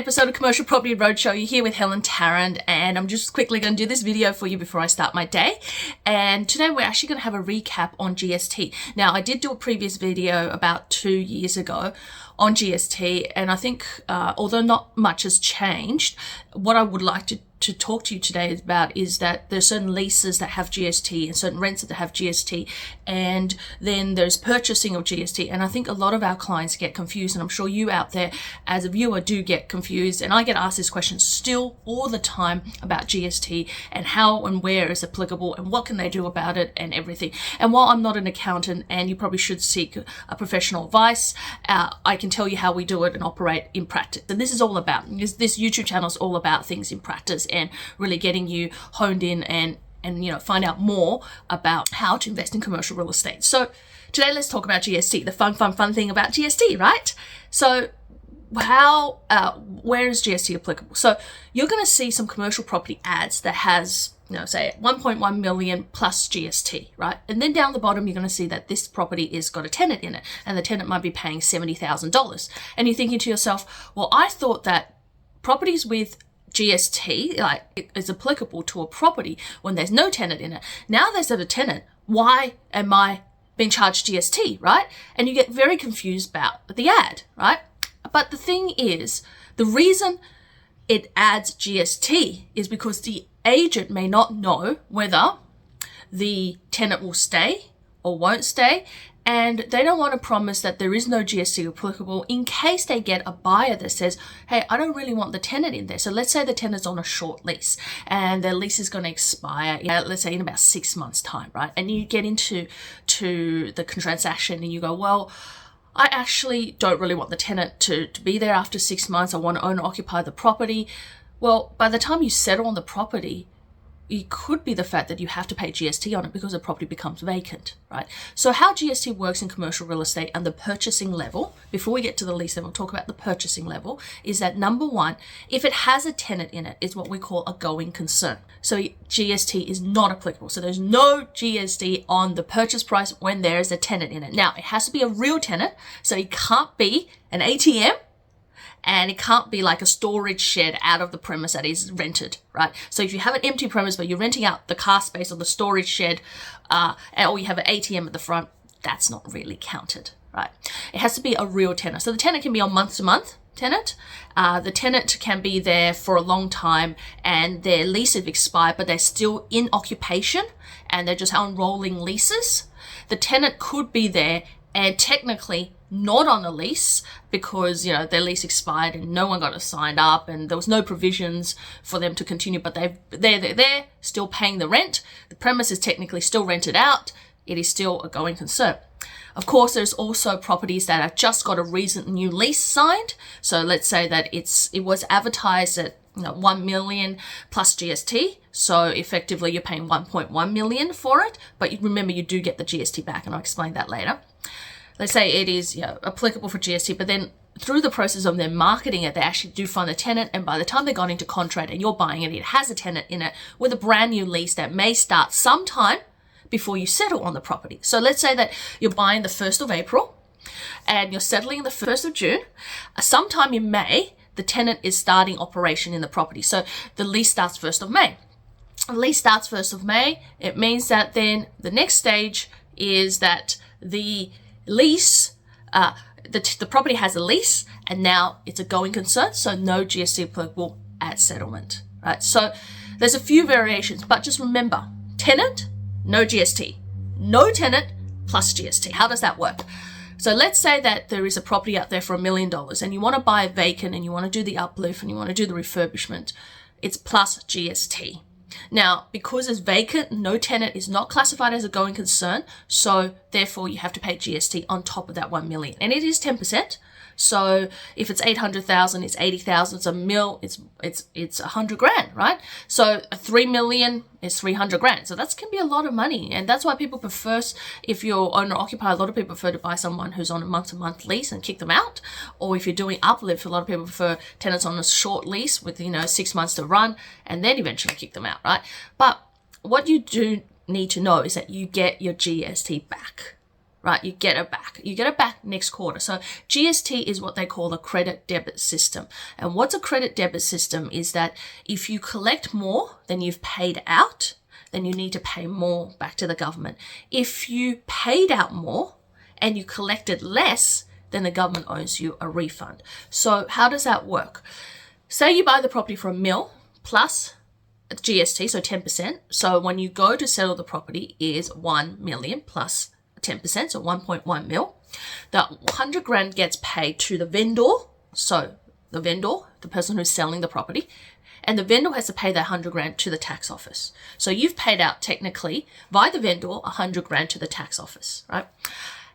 episode of Commercial Property Roadshow. You're here with Helen Tarrant, and I'm just quickly going to do this video for you before I start my day. And today we're actually going to have a recap on GST. Now, I did do a previous video about 2 years ago on GST, and I think although not much has changed, what I would like to talk to you today about is that there's certain leases that have GST and certain rents that have GST, and then there's purchasing of GST. And I think a lot of our clients get confused, and I'm sure you out there as a viewer do get confused, and I get asked this question still all the time about GST and how and where is applicable and what can they do about it and everything. And while I'm not an accountant, and you probably should seek a professional advice, I can tell you how we do it and operate in practice. And this is all about, this YouTube channel is all about things in practice and really getting you honed in and find out more about how to invest in commercial real estate. So today let's talk about GST, the fun thing about GST, right? So where is GST applicable? So you're going to see some commercial property ads that has, say 1.1 million plus GST, right? And then down the bottom, you're going to see that this property is got a tenant in it, and the tenant might be paying $70,000. And you're thinking to yourself, well, I thought that properties with GST is applicable to a property when there's no tenant in it. Now there's a tenant. Why am I being charged GST, right? And you get very confused about the ad, right? But the thing is, the reason it adds GST is because the agent may not know whether the tenant will stay or won't stay, and they don't want to promise that there is no GST applicable in case they get a buyer that says, hey, I don't really want the tenant in there. So let's say the tenant's on a short lease and their lease is going to expire, let's say in about 6 months' time, right? And you get into the transaction and you go, well, I actually don't really want the tenant to be there after 6 months. I want to own or occupy the property. Well, by the time you settle on the property, it could be the fact that you have to pay GST on it because the property becomes vacant, right? So how GST works in commercial real estate and the purchasing level, before we get to the lease level, we'll talk about the purchasing level, is that number one, if it has a tenant in it, it's what we call a going concern. So GST is not applicable. So there's no GST on the purchase price when there is a tenant in it. Now, it has to be a real tenant, so it can't be an ATM, and it can't be like a storage shed out of the premise that is rented, right? So if you have an empty premise, but you're renting out the car space or the storage shed, or you have an ATM at the front, that's not really counted, right? It has to be a real tenant. So the tenant can be on month-to-month tenant. The tenant can be there for a long time and their lease has expired, but they're still in occupation and they're just on rolling leases. The tenant could be there and technically not on a lease because, their lease expired and no one got it signed up and there was no provisions for them to continue, but they're there, still paying the rent. The premise is technically still rented out. It is still a going concern. Of course, there's also properties that have just got a recent new lease signed. So let's say that it was advertised at 1 million plus GST. So effectively you're paying 1.1 million for it, but remember you do get the GST back, and I'll explain that later. Let's say it is applicable for GST, but then through the process of them marketing it, they actually do find a tenant, and by the time they got into contract and you're buying it, it has a tenant in it with a brand new lease that may start sometime before you settle on the property. So let's say that you're buying the 1st of April and you're settling the 1st of June. Sometime in May, the tenant is starting operation in the property. So the lease starts 1st of May. The lease starts 1st of May. It means that then the next stage is that the lease, the property has a lease, and now it's a going concern, so no GST applicable at settlement, right? So there's a few variations, but just remember, tenant, no GST. No tenant plus GST. How does that work? So let's say that there is a property out there for $1 million and you want to buy it vacant and you want to do the uplift and you want to do the refurbishment. It's plus GST. Now, because it's vacant, no tenant is not classified as a going concern, so therefore you have to pay GST on top of that 1 million, and it is 10%. So if it's 800,000, it's 80,000, it's a mil, it's 100 grand, right? So 3 million is 300 grand. So that can be a lot of money. And that's why people prefer, if you're owner occupier, a lot of people prefer to buy someone who's on a month-to-month lease and kick them out. Or if you're doing uplift, a lot of people prefer tenants on a short lease with, 6 months to run and then eventually kick them out, right? But what you do need to know is that you get your GST back, right? You get it back. You get it back next quarter. So GST is what they call a credit debit system. And what's a credit debit system is that if you collect more than you've paid out, then you need to pay more back to the government. If you paid out more and you collected less, then the government owes you a refund. So how does that work? Say you buy the property for $1 million plus GST, so 10%. So when you go to settle the property is 1 million plus 10%, so 1.1 mil. That 100 grand gets paid to the vendor. So the vendor, the person who's selling the property, and the vendor has to pay that 100 grand to the tax office. So you've paid out technically by the vendor 100 grand to the tax office, right?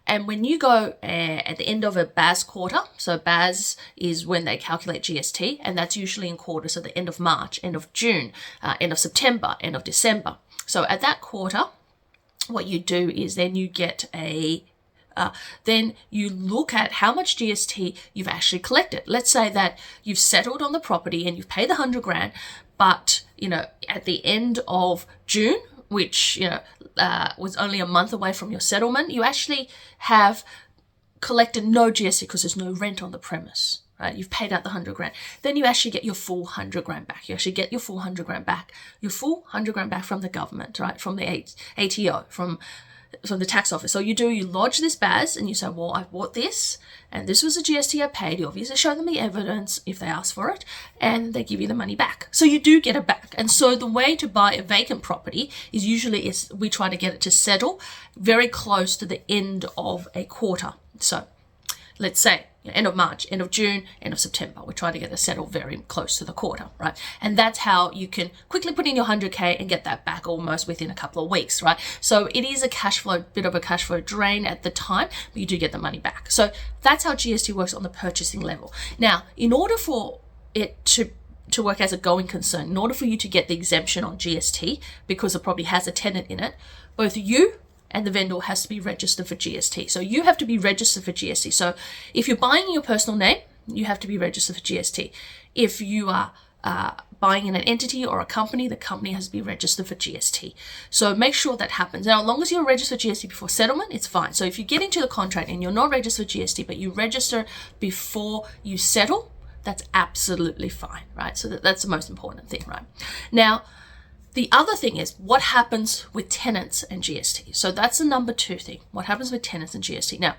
And when you go at the end of a BAS quarter, so BAS is when they calculate GST, and that's usually in quarters, so the end of March, end of June, end of September, end of December. So at that quarter, what you do is then you get then you look at how much GST you've actually collected. Let's say that you've settled on the property and you've paid the 100 grand, but, at the end of June, which, was only a month away from your settlement, you actually have collected no GST because there's no rent on the premise, right? You've paid out the 100 grand. Then you actually get your full 100 grand back. You actually get your full 100 grand back, from the government, right? From the ATO, from the tax office. So you lodge this BAS and you say, well, I bought this and this was the GST I paid. You obviously show them the evidence if they ask for it, and they give you the money back. So you do get it back. And so the way to buy a vacant property is usually we try to get it to settle very close to the end of a quarter. So let's say end of March, end of June, end of September. We try to get it settled very close to the quarter, right? And that's how you can quickly put in your 100K and get that back almost within a couple of weeks, right? So it is a bit of a cash flow drain at the time, but you do get the money back. So that's how GST works on the purchasing level. Now, in order for it to work as a going concern, in order for you to get the exemption on GST, because the property has a tenant in it, both you and the vendor has to be registered for GST. So you have to be registered for GST. So if you're buying in your personal name, you have to be registered for GST. If you are buying in an entity or a company, the company has to be registered for GST. So make sure that happens. Now, as long as you're registered for GST before settlement, it's fine. So if you get into the contract and you're not registered for GST, but you register before you settle, that's absolutely fine, right? So that's the most important thing, right? Now, the other thing is what happens with tenants and GST. So that's the number 2 thing. What happens with tenants and GST? Now,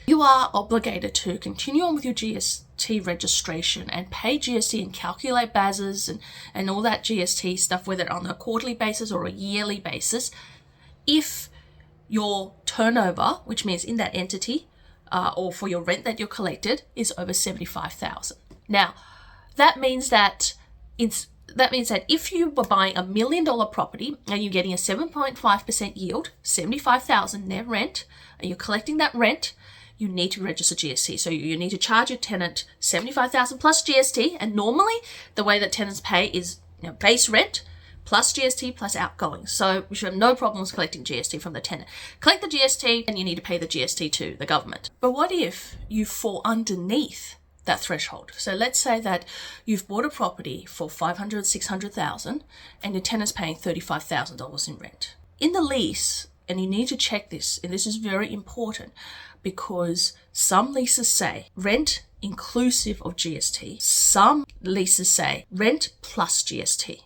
you are obligated to continue on with your GST registration and pay GST and calculate BASs and all that GST stuff, whether on a quarterly basis or a yearly basis, if your turnover, which means in that entity, or for your rent that you collected, is over 75,000. Now, that means that if you were buying $1 million property and you're getting a 7.5% yield, 75,000 net rent, and you're collecting that rent, you need to register GST. So you need to charge your tenant 75,000 plus GST. And normally the way that tenants pay is base rent plus GST plus outgoing. So we should have no problems collecting GST from the tenant. Collect the GST and you need to pay the GST to the government. But what if you fall underneath that threshold? So let's say that you've bought a property for $500,000, $600,000 and your tenant's paying $35,000 in rent. In the lease, and you need to check this, and this is very important because some leases say rent inclusive of GST. Some leases say rent plus GST.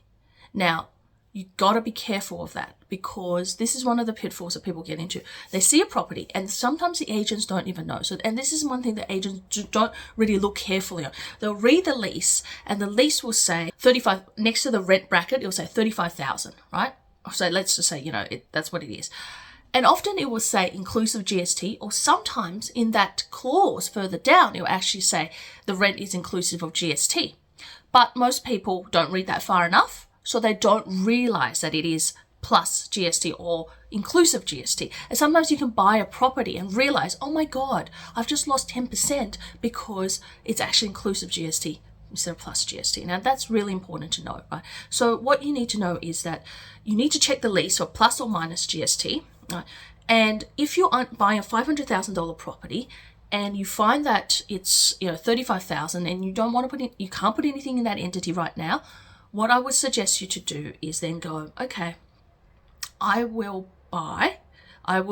Now, you got to be careful of that because this is one of the pitfalls that people get into. They see a property and sometimes the agents don't even know. And this is one thing that agents don't really look carefully on. They'll read the lease and the lease will say 35, next to the rent bracket, it'll say 35,000, right? So let's just say, that's what it is. And often it will say inclusive GST, or sometimes in that clause further down, it will actually say the rent is inclusive of GST. But most people don't read that far enough. So they don't realize that it is plus GST or inclusive GST. And sometimes you can buy a property and realize, oh my God, I've just lost 10% because it's actually inclusive GST instead of plus GST. Now that's really important to know, right? So what you need to know is that you need to check the lease for plus or minus GST. Right? And if you're buying a $500,000 property and you find that it's $35,000 and you don't want to you can't put anything in that entity right now, what I would suggest you to do is then go, okay, I will I've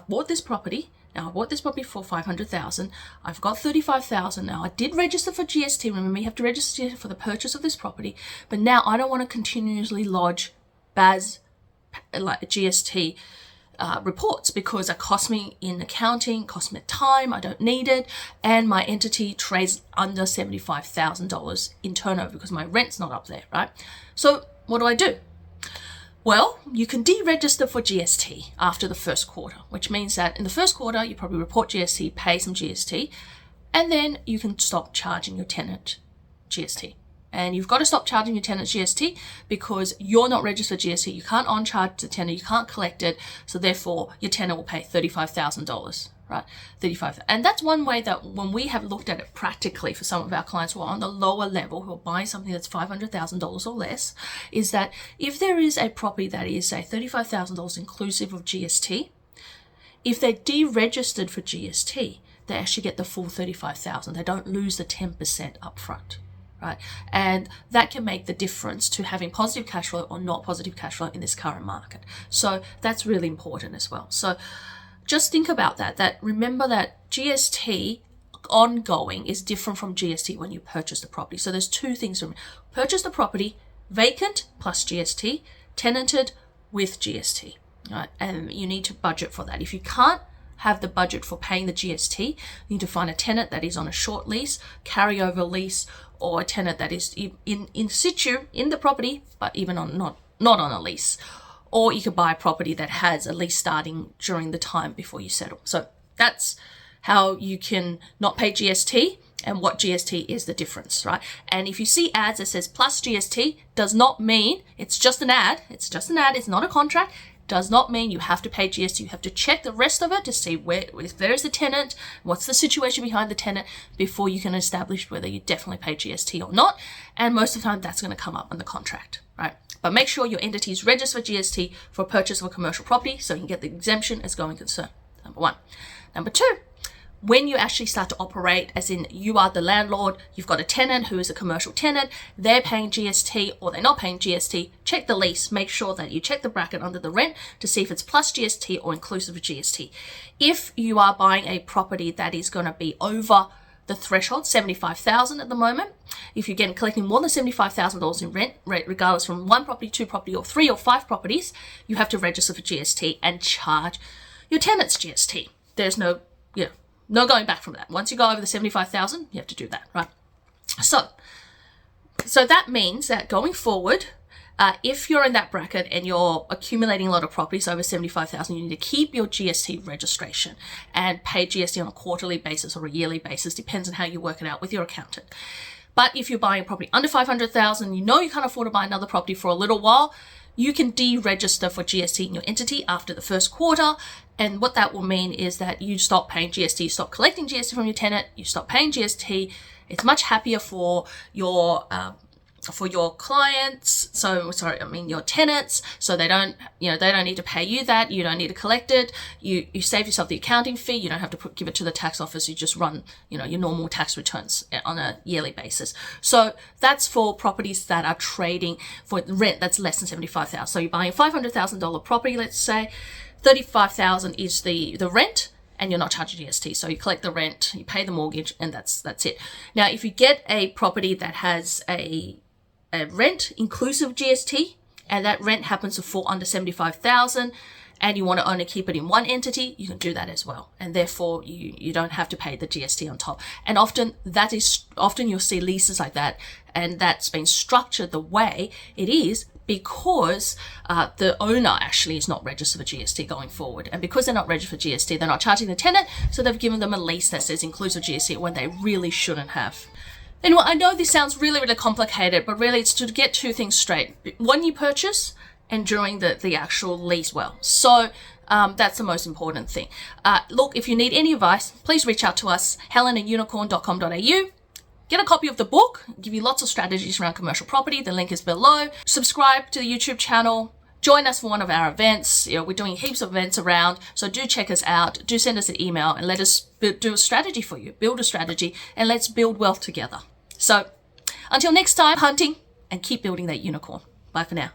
bought this property. Now, I bought this property for $500,000. I've got $35,000 now. I did register for GST. Remember, you have to register for the purchase of this property. But now I don't want to continuously lodge GST reports because it cost me in accounting, cost me time, I don't need it, and my entity trades under $75,000 in turnover because my rent's not up there, right? So what do? Well, you can deregister for GST after the first quarter, which means that in the first quarter, you probably report GST, pay some GST, and then you can stop charging your tenant GST. And you've got to stop charging your tenant GST because you're not registered for GST. You can't on-charge the tenant, you can't collect it, so therefore your tenant will pay $35,000, right? And that's one way that when we have looked at it practically for some of our clients who are on the lower level, who are buying something that's $500,000 or less, is that if there is a property that is, say, $35,000 inclusive of GST, if they're deregistered for GST, they actually get the full $35,000. They don't lose the 10% upfront. Right? And that can make the difference to having positive cash flow or not positive cash flow in this current market. So that's really important as well. So just think about that remember that GST ongoing is different from GST when you purchase the property. So there's two things. Purchase the property vacant plus GST, tenanted with GST. Right? And you need to budget for that. If you can't have the budget for paying the GST, you need to find a tenant that is on a short lease, carryover lease, or a tenant that is in situ in the property, but even on not on a lease. Or you could buy a property that has a lease starting during the time before you settle. So that's how you can not pay GST and what GST is the difference, right? And if you see ads that says plus GST, does not mean it's just an ad. It's just an ad. It's not a contract. Does not mean you have to pay GST. You have to check the rest of it to see if there is a tenant, what's the situation behind the tenant before you can establish whether you definitely pay GST or not. And most of the time that's going to come up on the contract, right? But make sure your entity is registered for GST for purchase of a commercial property so you can get the exemption as going concern, number one. Number two, when you actually start to operate, as in you are the landlord, you've got a tenant who is a commercial tenant, they're paying GST or they're not paying GST, check the lease, make sure that you check the bracket under the rent to see if it's plus GST or inclusive of GST. If you are buying a property that is going to be over the threshold, $75,000 at the moment, if you're collecting more than $75,000 in rent, regardless from one property, two property, or 3 or 5 properties, you have to register for GST and charge your tenants GST. There's no going back from that. Once you go over the $75,000, you have to do that, right? So that means that going forward, if you're in that bracket and you're accumulating a lot of properties over $75,000, you need to keep your GST registration and pay GST on a quarterly basis or a yearly basis, depends on how you work it out with your accountant. But if you're buying a property under $500,000, you know you can't afford to buy another property for a little while, you can deregister for GST in your entity after the first quarter. And what that will mean is that you stop paying GST, you stop collecting GST from your tenant, you stop paying GST. It's much happier for your clients, your tenants, so they don't need to pay you that, you don't need to collect it, you save yourself the accounting fee, you don't have to give it to the tax office, you just run, your normal tax returns on a yearly basis. So that's for properties that are trading for rent that's less than $75,000. So you're buying a $500,000 property, let's say, $35,000 is the rent, and you're not charging GST. So you collect the rent, you pay the mortgage, and that's it. Now, if you get a property that has a rent inclusive of GST, and that rent happens to fall under $75,000, and you want to only keep it in one entity, you can do that as well. And therefore, you don't have to pay the GST on top. And often you'll see leases like that, and that's been structured the way it is because the owner actually is not registered for GST going forward. And because they're not registered for GST, they're not charging the tenant, so they've given them a lease that says inclusive GST when they really shouldn't have. Anyway, I know this sounds really, really complicated, but really it's to get two things straight. When you purchase and during the actual lease well. So that's the most important thing. Look, if you need any advice, please reach out to us, helen@unicorn.com.au. Get a copy of the book, give you lots of strategies around commercial property. The link is below. Subscribe to the YouTube channel. Join us for one of our events. We're doing heaps of events around, so do check us out. Do send us an email and let us do a strategy for you. Build a strategy and let's build wealth together. So until next time, hunting and keep building that unicorn. Bye for now.